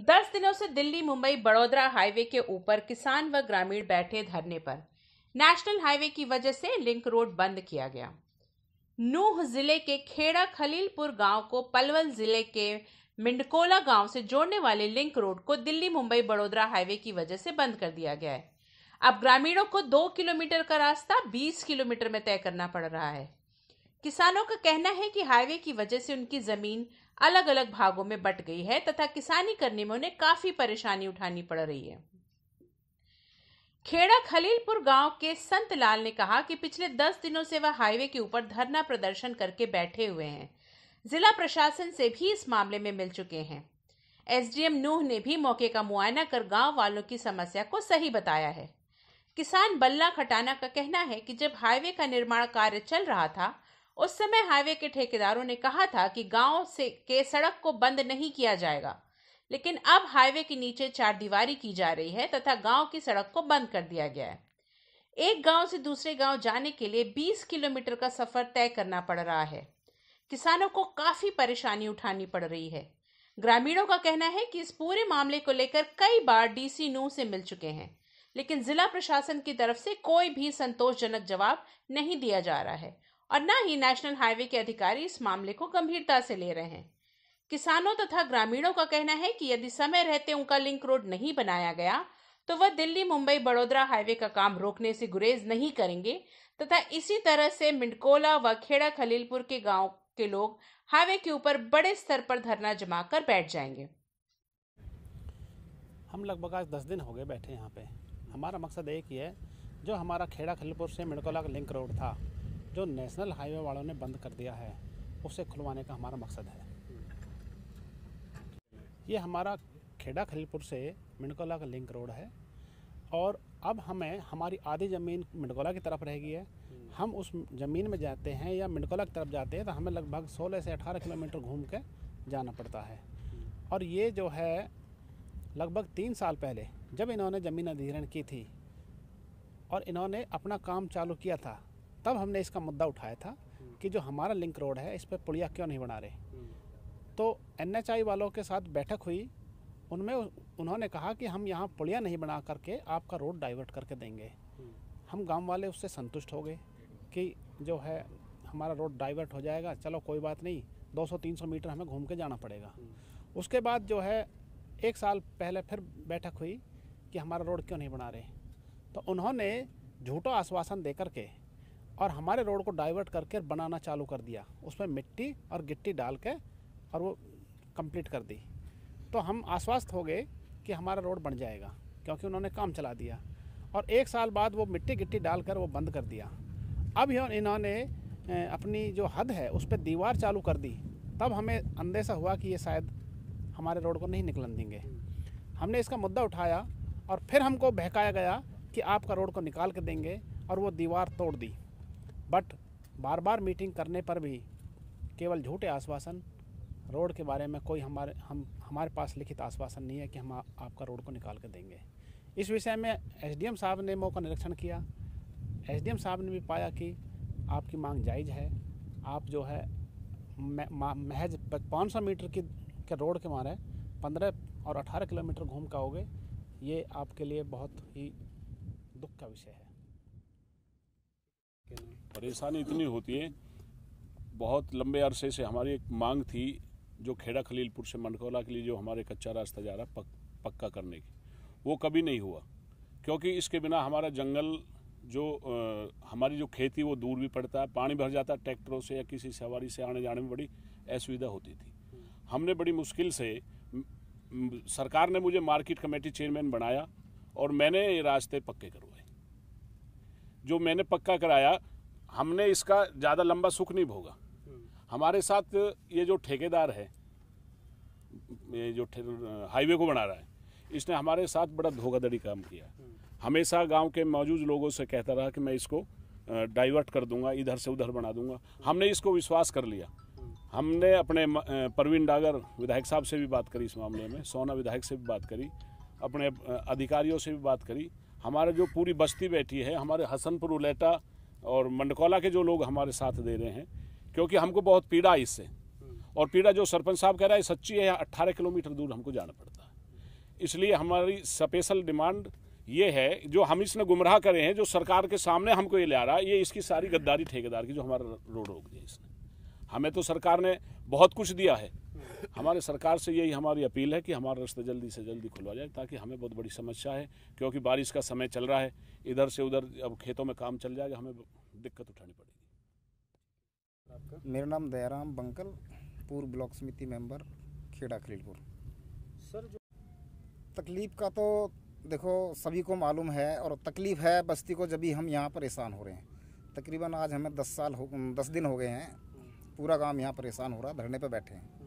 10 दिनों से दिल्ली मुंबई बड़ौदा हाईवे के ऊपर किसान व ग्रामीण बैठे धरने पर। नेशनल हाईवे की वजह से लिंक रोड बंद किया गया। नूह जिले के खेड़ा खलीलपुर गांव को पलवल जिले के मिंडकोला गांव से जोड़ने वाले लिंक रोड को दिल्ली मुंबई बड़ौदा हाईवे की वजह से बंद कर दिया गया है। अब ग्रामीणों को 2 किलोमीटर का रास्ता 20 किलोमीटर में तय करना पड़ रहा है। किसानों का कहना है कि हाईवे की वजह से उनकी जमीन अलग अलग भागों में बंट गई है तथा किसानी करने में उन्हें काफी परेशानी उठानी पड़ रही है। खेड़ा खलीलपुर गांव के संत लाल ने कहा कि पिछले 10 दिनों से वह हाईवे के ऊपर धरना प्रदर्शन करके बैठे हुए हैं। जिला प्रशासन से भी इस मामले में मिल चुके हैं। एसडीएम नूह ने भी मौके का मुआयना कर गांव वालों की समस्या को सही बताया है। किसान बल्ला खटाना का कहना है कि जब हाईवे का निर्माण कार्य चल रहा था उस समय हाईवे के ठेकेदारों ने कहा था कि गांव से के सड़क को बंद नहीं किया जाएगा, लेकिन अब हाईवे के नीचे चारदीवारी की जा रही है तथा गांव की सड़क को बंद कर दिया गया है। एक गांव से दूसरे गांव जाने के लिए 20 किलोमीटर का सफर तय करना पड़ रहा है। किसानों को काफी परेशानी उठानी पड़ रही है। ग्रामीणों का कहना है कि इस पूरे मामले को लेकर कई बार डीसी नूह से मिल चुके हैं, लेकिन जिला प्रशासन की तरफ से कोई भी संतोषजनक जवाब नहीं दिया जा रहा है और न ही नेशनल हाईवे के अधिकारी इस मामले को गंभीरता से ले रहे हैं। किसानों तथा ग्रामीणों का कहना है कि यदि समय रहते उनका लिंक रोड नहीं बनाया गया तो वह दिल्ली मुंबई बड़ौदा हाईवे का काम रोकने से गुरेज नहीं करेंगे तथा इसी तरह से मिंडकोला व खेड़ा खलीलपुर के गांव के लोग हाईवे के ऊपर बड़े स्तर पर धरना जमाकर बैठ जाएंगे। हम लगभग आज 10 दिन हो गए बैठे यहाँ पे। हमारा मकसद एक ही है, जो हमारा खेड़ा खलीलपुर से मिंडकोला का लिंक रोड था जो नेशनल हाईवे वालों ने बंद कर दिया है, उसे खुलवाने का हमारा मकसद है। ये हमारा खेड़ा खलीलपुर से मिंडकोला का लिंक रोड है और अब हमें हमारी आधी ज़मीन मिंडकोला की तरफ रहेगी है। हम उस ज़मीन में जाते हैं या मिंडकोला की तरफ जाते हैं तो हमें लगभग 16 से 18 किलोमीटर घूम के जाना पड़ता है। और ये जो है लगभग 3 साल पहले जब इन्होंने ज़मीन अधिग्रहण की थी और इन्होंने अपना काम चालू किया था, तब हमने इसका मुद्दा उठाया था कि जो हमारा लिंक रोड है इस पर पुलिया क्यों नहीं बना रहे। तो NHI वालों के साथ बैठक हुई, उनमें उन्होंने कहा कि हम यहाँ पुलिया नहीं बना करके आपका रोड डाइवर्ट करके देंगे। हम गांव वाले उससे संतुष्ट हो गए कि जो है हमारा रोड डाइवर्ट हो जाएगा, चलो कोई बात नहीं, 200-300 मीटर हमें घूम के जाना पड़ेगा। उसके बाद जो है 1 साल पहले फिर बैठक हुई कि हमारा रोड क्यों नहीं बना रहे। तो उन्होंने झूठा आश्वासन दे करके और हमारे रोड को डाइवर्ट करके बनाना चालू कर दिया, उसमें मिट्टी और गिट्टी डाल के और वो कंप्लीट कर दी। तो हम आश्वस्त हो गए कि हमारा रोड बन जाएगा, क्योंकि उन्होंने काम चला दिया। और 1 साल बाद वो मिट्टी गिट्टी डालकर वो बंद कर दिया। अब इन्होंने अपनी जो हद है उस पर दीवार चालू कर दी। तब हमें अंदेशा हुआ कि ये शायद हमारे रोड को नहीं निकलन देंगे। हमने इसका मुद्दा उठाया और फिर हमको बहकाया गया कि आपका रोड को निकाल के देंगे और वो दीवार तोड़ दी। बट बार बार मीटिंग करने पर भी केवल झूठे आश्वासन, रोड के बारे में कोई हमारे पास लिखित आश्वासन नहीं है कि हम आपका रोड को निकाल के देंगे। इस विषय में एसडीएम साहब ने मौका निरीक्षण किया। एसडीएम साहब ने भी पाया कि आपकी मांग जायज़ है, आप जो है महज 500 मीटर के रोड के मारे 15 और 18 किलोमीटर घूम के आओगे, ये आपके लिए बहुत ही दुख का विषय है। परेशानी इतनी होती है, बहुत लंबे अरसे से हमारी एक मांग थी जो खेड़ा खलीलपुर से मिंडकोला के लिए जो हमारे कच्चा रास्ता जा रहा पक्का करने की, वो कभी नहीं हुआ। क्योंकि इसके बिना हमारा जंगल जो हमारी जो खेती वो दूर भी पड़ता है, पानी भर जाता है, ट्रैक्टरों से या किसी सवारी से आने जाने में बड़ी असुविधा होती थी। हमने बड़ी मुश्किल से, सरकार ने मुझे मार्केट कमेटी चेयरमैन बनाया और मैंने ये रास्ते पक्के करवाए। जो मैंने पक्का कराया, हमने इसका ज़्यादा लंबा सुख नहीं भोगा। हमारे साथ ये जो ठेकेदार है, ये जो हाईवे को बना रहा है, इसने हमारे साथ बड़ा धोखाधड़ी काम किया। हमेशा गांव के मौजूद लोगों से कहता रहा कि मैं इसको डाइवर्ट कर दूंगा, इधर से उधर बना दूंगा। हमने इसको विश्वास कर लिया। हमने अपने प्रवीण डागर विधायक साहब से भी बात करी इस मामले में, सोना विधायक से भी बात करी, अपने अधिकारियों से भी बात करी। हमारे जो पूरी बस्ती बैठी है, हमारे हसनपुर, उलेटा और मंडकोला के जो लोग हमारे साथ दे रहे हैं, क्योंकि हमको बहुत पीड़ा है इससे। और पीड़ा जो सरपंच साहब कह रहा है सच्ची है, 18 किलोमीटर दूर हमको जाना पड़ता है। इसलिए हमारी स्पेशल डिमांड ये है, जो हम इसने गुमराह करे हैं, जो सरकार के सामने हमको ये ला रहा है, ये इसकी सारी गद्दारी ठेकेदार की, जो हमारा रोड रोक दिया इसने। हमें तो सरकार ने बहुत कुछ दिया है, हमारे सरकार से यही हमारी अपील है कि हमारा रास्ता जल्दी से जल्दी खुलवा जाए, ताकि हमें बहुत बड़ी समस्या है, क्योंकि बारिश का समय चल रहा है, इधर से उधर अब खेतों में काम चल जाएगा, हमें दिक्कत उठानी पड़ेगी। मेरा नाम दयाराम बंकल, पूर्व ब्लॉक समिति मेंबर, खेड़ा खलीलपुर। सर, जो तकलीफ़ का तो देखो सभी को मालूम है, और तकलीफ़ है बस्ती को जब भी हम यहाँ परेशान हो रहे हैं। तकरीबन आज हमें 10 दिन हो गए हैं, पूरा गांव यहाँ परेशान हो रहा, धरने पे बैठे हैं।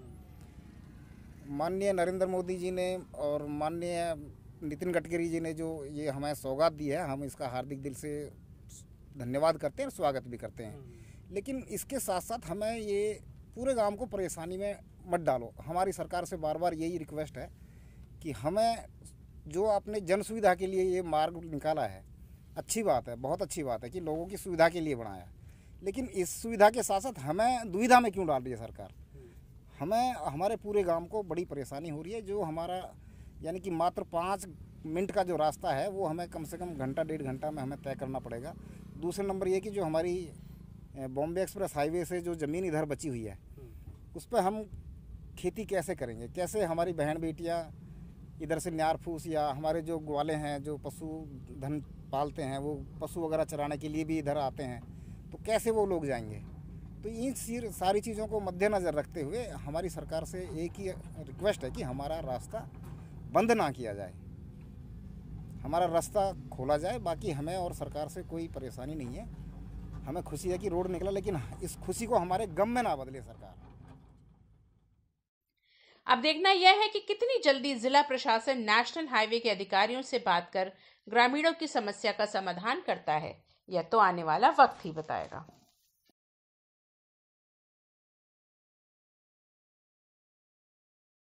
माननीय नरेंद्र मोदी जी ने और माननीय नितिन गडकरी जी ने जो ये हमें सौगात दी है, हम इसका हार्दिक दिल से धन्यवाद करते हैं और स्वागत भी करते हैं। लेकिन इसके साथ साथ हमें ये पूरे गांव को परेशानी में मत डालो। हमारी सरकार से बार बार यही रिक्वेस्ट है कि हमें जो आपने जन सुविधा के लिए ये मार्ग निकाला है, अच्छी बात है, बहुत अच्छी बात है कि लोगों की सुविधा के लिए बनाया, लेकिन इस सुविधा के साथ साथ हमें दुविधा में क्यों डाल रही है सरकार? हमें हमारे पूरे गांव को बड़ी परेशानी हो रही है। जो हमारा यानी कि मात्र 5 मिनट का जो रास्ता है, वो हमें कम से कम घंटा 1.5 घंटा में हमें तय करना पड़ेगा। दूसरे नंबर ये कि जो हमारी बॉम्बे एक्सप्रेस हाईवे से जो ज़मीन इधर बची हुई है, उस पर हम खेती कैसे करेंगे? कैसे हमारी बहन बेटियां इधर से न्यार फूस, या हमारे जो ग्वाले हैं जो पशु धन पालते हैं, वो पशु वगैरह चराने के लिए भी इधर आते हैं, तो कैसे वो लोग जाएंगे? तो इन सारी चीज़ों को मद्देनज़र रखते हुए हमारी सरकार से एक ही रिक्वेस्ट है कि हमारा रास्ता बंद ना किया जाए, हमारा रास्ता खोला जाए। बाकी हमें और सरकार से कोई परेशानी नहीं है, हमें खुशी है कि रोड निकला, लेकिन इस खुशी को हमारे गम में ना बदले सरकार। अब देखना यह है कि कितनी जल्दी जिला प्रशासन नेशनल हाईवे के अधिकारियों से बात कर ग्रामीणों की समस्या का समाधान करता है। यह तो आने वाला वक्त ही बताएगा।